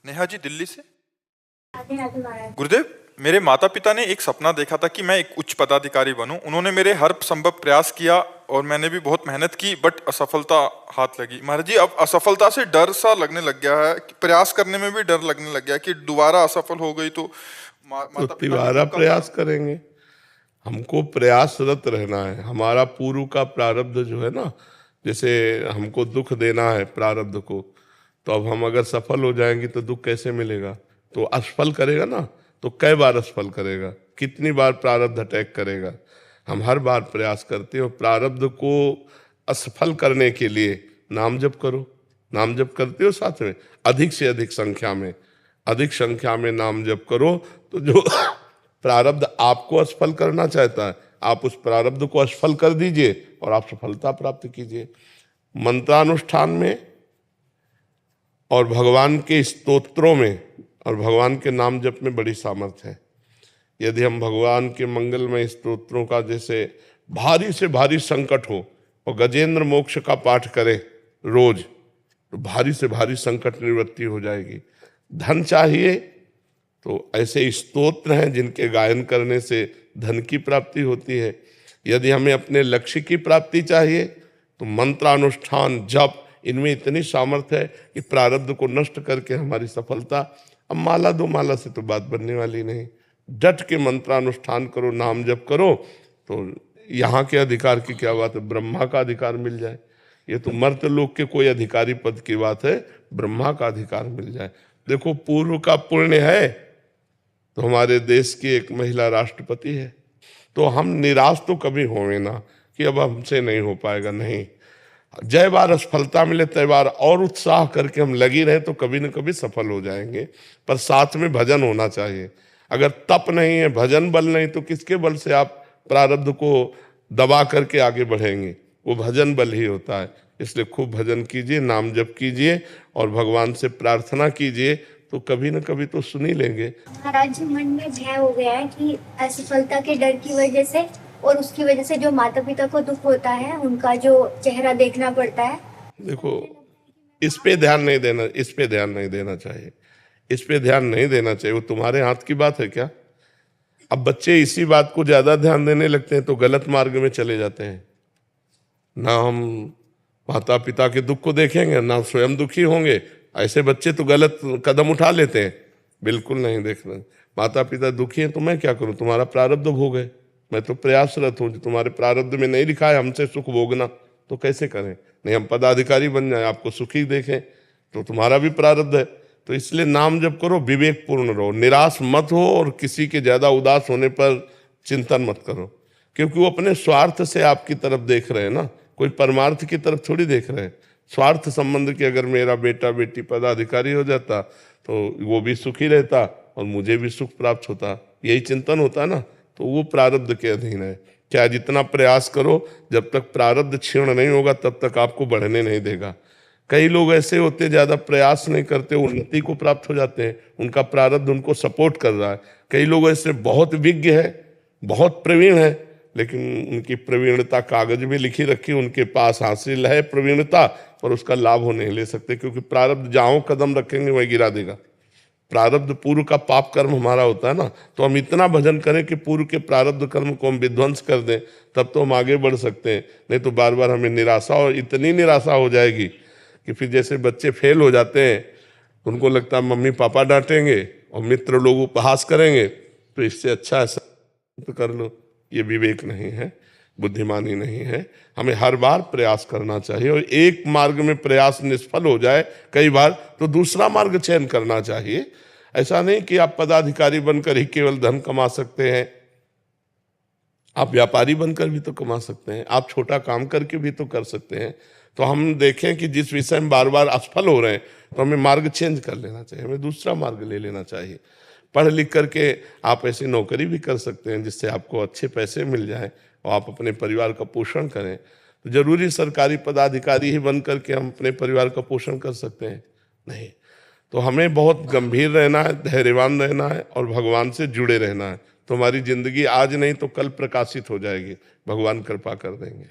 नेहा जी दिल्ली से। राधे राधे महाराज। गुरुदेव, मेरे माता पिता ने एक सपना देखा था कि मैं एक उच्च पदाधिकारी बनूं। उन्होंने मेरे हर संभव प्रयास किया और मैंने भी बहुत मेहनत की, बट असफलता हाथ लगी। महाराज जी, अब असफलता से डर सा लगने लग गया है, कि प्रयास करने में भी डर लगने लग गया है कि दोबारा असफल हो गई तो तो तिबारा प्रयास करेंगे। हमको प्रयासरत रहना है। हमारा पूर्व का प्रारब्ध जो है ना, जैसे हमको दुख देना है प्रारब्ध को, तो अब हम अगर सफल हो जाएंगे तो दुख कैसे मिलेगा? तो असफल करेगा ना, तो कई बार असफल करेगा, कितनी बार प्रारब्ध अटैक करेगा। हम हर बार प्रयास करते हो प्रारब्ध को असफल करने के लिए नाम जप करो। नाम जप करते हो साथ में, अधिक से अधिक संख्या में नाम जप करो। तो जो प्रारब्ध आपको असफल करना चाहता है, आप उस प्रारब्ध को असफल कर दीजिए और आप सफलता प्राप्त कीजिए। मंत्रानुष्ठान में और भगवान के स्तोत्रों में और भगवान के नाम जप में बड़ी सामर्थ्य है। यदि हम भगवान के मंगलमय स्तोत्रों का, जैसे भारी से भारी संकट हो और गजेंद्र मोक्ष का पाठ करें रोज, तो भारी से भारी संकट निवृत्ति हो जाएगी। धन चाहिए तो ऐसे स्तोत्र हैं जिनके गायन करने से धन की प्राप्ति होती है। यदि हमें अपने लक्ष्य की प्राप्ति चाहिए तो मंत्रानुष्ठान, जप, इनमें इतनी सामर्थ्य है कि प्रारब्ध को नष्ट करके हमारी सफलता। अब माला दो माला से तो बात बनने वाली नहीं। डट के मंत्रानुष्ठान करो, नाम जप करो, तो यहाँ के अधिकार की क्या बात है, ब्रह्मा का अधिकार मिल जाए। ये तो मर्त्य लोक के कोई अधिकारी पद की बात है, ब्रह्मा का अधिकार मिल जाए। देखो, पूर्व का पुण्य है तो हमारे देश की एक महिला राष्ट्रपति है। तो हम निराश तो कभी होंगे ना कि अब हमसे नहीं हो पाएगा, नहीं। जय बार असफलता मिले तय बार और उत्साह करके हम लगी रहे तो कभी न कभी सफल हो जाएंगे। पर साथ में भजन होना चाहिए। अगर तप नहीं है, भजन बल नहीं, तो किसके बल से आप प्रारब्ध को दबा करके आगे बढ़ेंगे? वो भजन बल ही होता है। इसलिए खूब भजन कीजिए, नाम जप कीजिए और भगवान से प्रार्थना कीजिए, तो कभी न कभी तो सुन ही लेंगे। महाराज जी, मन में भय हो गया है कि असफलता के डर की वजह से और उसकी वजह से जो माता पिता को दुख होता है, उनका जो चेहरा देखना पड़ता है। देखो, इस पे ध्यान नहीं देना चाहिए। इस पे ध्यान नहीं देना चाहिए। वो तुम्हारे हाथ की बात है क्या? अब बच्चे इसी बात को ज्यादा ध्यान देने लगते हैं तो गलत मार्ग में चले जाते हैं। ना हम माता पिता के दुख को देखेंगे, ना स्वयं दुखी होंगे। ऐसे बच्चे तो गलत कदम उठा लेते हैं। बिल्कुल नहीं देखना। माता पिता दुखी हैं तो मैं क्या करूं? तुम्हारा प्रारब्ध भोग है। मैं तो प्रयासरत हूं। तुम्हारे प्रारब्ध में नहीं लिखा है हमसे सुख भोगना, तो कैसे करें? नहीं, हम पदाधिकारी बन जाए, आपको सुखी देखें, तो तुम्हारा भी प्रारब्ध है। तो इसलिए नाम जप करो, विवेक पूर्ण रहो, निराश मत हो और किसी के ज्यादा उदास होने पर चिंतन मत करो, क्योंकि वो अपने स्वार्थ से आपकी तरफ देख रहे हैं ना, कोई परमार्थ की तरफ थोड़ी देख रहे हैं। स्वार्थ संबंध की अगर मेरा बेटा बेटी पदाधिकारी हो जाता तो वो भी सुखी रहता और मुझे भी सुख प्राप्त होता, यही चिंतन होता ना। तो वो प्रारब्ध के अधीन है। क्या जितना प्रयास करो, जब तक प्रारब्ध क्षीण नहीं होगा तब तक आपको बढ़ने नहीं देगा। कई लोग ऐसे होते, ज्यादा प्रयास नहीं करते, उन्नति को प्राप्त हो जाते हैं, उनका प्रारब्ध उनको सपोर्ट कर रहा है। कई लोग ऐसे बहुत विज्ञ है, बहुत प्रवीण है, लेकिन उनकी प्रवीणता कागज में लिखी रखी, उनके पास हासिल है प्रवीणता, पर उसका लाभ वो नहीं ले सकते, क्योंकि प्रारब्ध जहां कदम रखेंगे वहीं गिरा देगा। प्रारब्ध पूर्व का पाप कर्म हमारा होता है ना, तो हम इतना भजन करें कि पूर्व के प्रारब्ध कर्म को हम विध्वंस कर दें, तब तो हम आगे बढ़ सकते हैं। नहीं तो बार बार हमें निराशा, और इतनी निराशा हो जाएगी कि फिर जैसे बच्चे फेल हो जाते हैं, उनको लगता है मम्मी पापा डांटेंगे और मित्र लोग उपहास करेंगे, तो इससे अच्छा ऐसा तो कर लो। ये विवेक नहीं है, बुद्धिमानी नहीं है। हमें हर बार प्रयास करना चाहिए, और एक मार्ग में प्रयास निष्फल हो जाए कई बार तो दूसरा मार्ग चयन करना चाहिए। ऐसा नहीं कि आप पदाधिकारी बनकर ही केवल धन कमा सकते हैं, आप व्यापारी बनकर भी तो कमा सकते हैं, आप छोटा काम करके भी तो कर सकते हैं। तो हम देखें कि जिस विषय में बार बार असफल हो रहे हैं तो हमें मार्ग चेंज कर लेना चाहिए, हमें दूसरा मार्ग ले लेना चाहिए। पढ़ लिख करके आप ऐसी नौकरी भी कर सकते हैं जिससे आपको अच्छे पैसे मिल जाएं और आप अपने परिवार का पोषण करें। तो जरूरी सरकारी पदाधिकारी ही बन करके हम अपने परिवार का पोषण कर सकते हैं? नहीं। तो हमें बहुत गंभीर रहना है, धैर्यवान रहना है और भगवान से जुड़े रहना है। तो हमारी जिंदगी आज नहीं तो कल प्रकाशित हो जाएगी। भगवान कृपा कर देंगे।